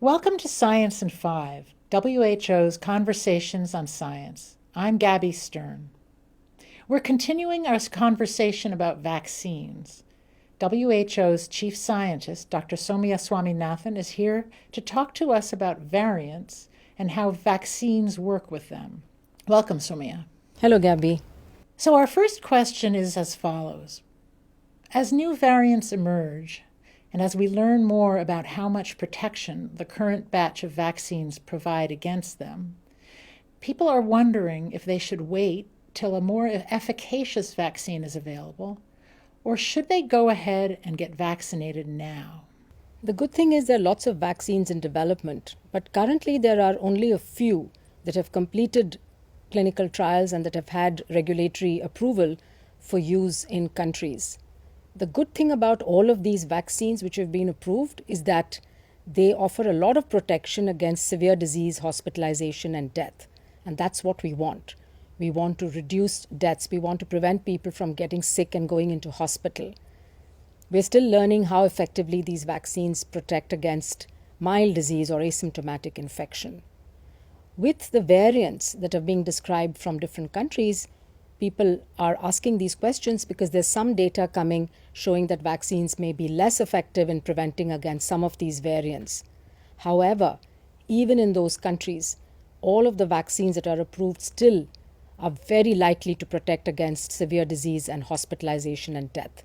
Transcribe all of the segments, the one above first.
Welcome to Science in 5, WHO's Conversations on Science. I'm Gabby Stern. We're continuing our conversation about vaccines. WHO's chief scientist, Dr. Soumya Swaminathan, is here to talk to us about variants and how vaccines work with them. Welcome, Soumya. Hello, Gabby. So our first question is as follows. As new variants emerge, and as we learn more about how much protection the current batch of vaccines provide against them, people are wondering if they should wait till a more efficacious vaccine is available, or should they go ahead and get vaccinated now? The good thing is there are lots of vaccines in development, but currently there are only a few that have completed clinical trials and that have had regulatory approval for use in countries. The good thing about all of these vaccines which have been approved is that they offer a lot of protection against severe disease, hospitalization, and death. And that's what we want. We want to reduce deaths. We want to prevent people from getting sick and going into hospital. We're still learning how effectively these vaccines protect against mild disease or asymptomatic infection. With the variants that are being described from different countries, people are asking these questions because there's some data coming showing that vaccines may be less effective in preventing against some of these variants. However, even in those countries, all of the vaccines that are approved still are very likely to protect against severe disease and hospitalization and death.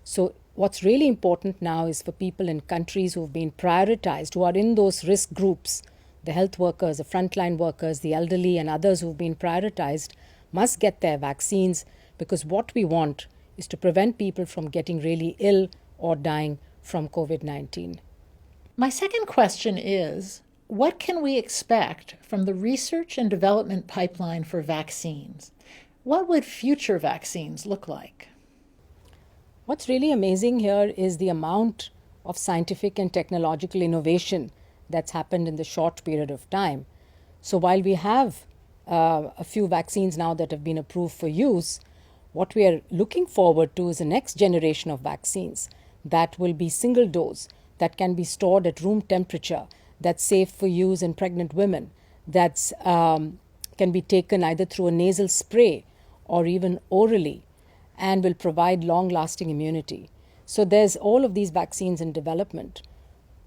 So what's really important now is for people in countries who have been prioritized, who are in those risk groups, the health workers, the frontline workers, the elderly, and others who've been prioritized, must get their vaccines, because what we want is to prevent people from getting really ill or dying from COVID-19. My second question is, what can we expect from the research and development pipeline for vaccines? What would future vaccines look like? What's really amazing here is the amount of scientific and technological innovation that's happened in the short period of time. So while we have a few vaccines now that have been approved for use, what we are looking forward to is the next generation of vaccines that will be single dose, that can be stored at room temperature, that's safe for use in pregnant women, that's can be taken either through a nasal spray or even orally, and will provide long-lasting immunity. So there's all of these vaccines in development.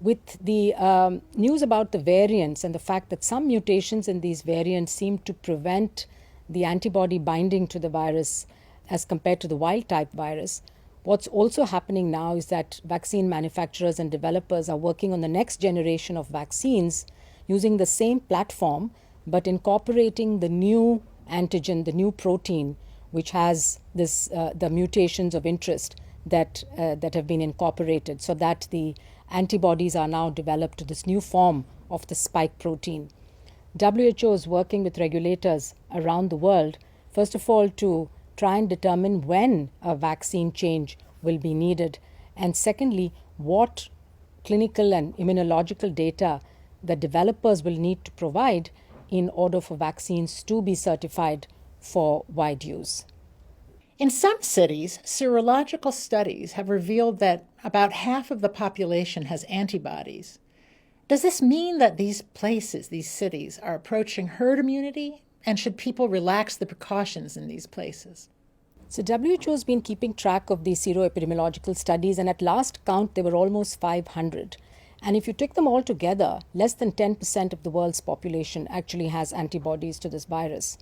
With the news about the variants and the fact that some mutations in these variants seem to prevent the antibody binding to the virus as compared to the wild-type virus, what's also happening now is that vaccine manufacturers and developers are working on the next generation of vaccines using the same platform, but incorporating the new antigen, the new protein, which has the mutations of interest that have been incorporated, so that the antibodies are now developed to this new form of the spike protein. WHO is working with regulators around the world, first of all, to try and determine when a vaccine change will be needed, and secondly, what clinical and immunological data the developers will need to provide in order for vaccines to be certified for wide use. In some cities, serological studies have revealed that about half of the population has antibodies. Does this mean that these places, these cities, are approaching herd immunity? And should people relax the precautions in these places? So WHO has been keeping track of these seroepidemiological studies, and at last count, there were almost 500. And if you take them all together, less than 10% of the world's population actually has antibodies to this virus.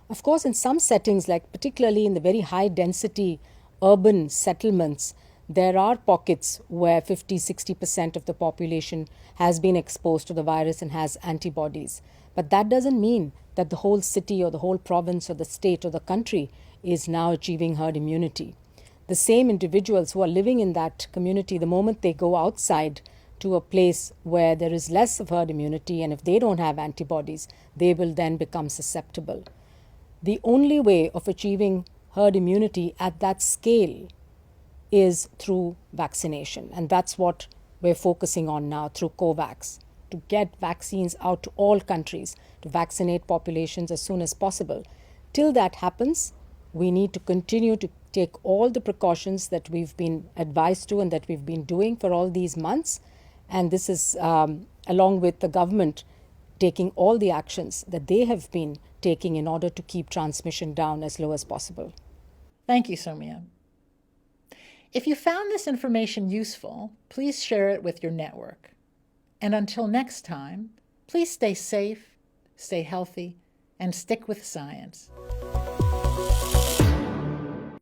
Of course, in some settings, like particularly in the very high-density urban settlements, there are pockets where 50-60% of the population has been exposed to the virus and has antibodies. But that doesn't mean that the whole city or the whole province or the state or the country is now achieving herd immunity. The same individuals who are living in that community, the moment they go outside to a place where there is less of herd immunity, and if they don't have antibodies, they will then become susceptible. The only way of achieving herd immunity at that scale is through vaccination. And that's what we're focusing on now through COVAX, to get vaccines out to all countries, to vaccinate populations as soon as possible. Till that happens, we need to continue to take all the precautions that we've been advised to and that we've been doing for all these months. And this is along with the government taking all the actions that they have been taking in order to keep transmission down as low as possible. Thank you, Soumya. If you found this information useful, please share it with your network. And until next time, please stay safe, stay healthy, and stick with science.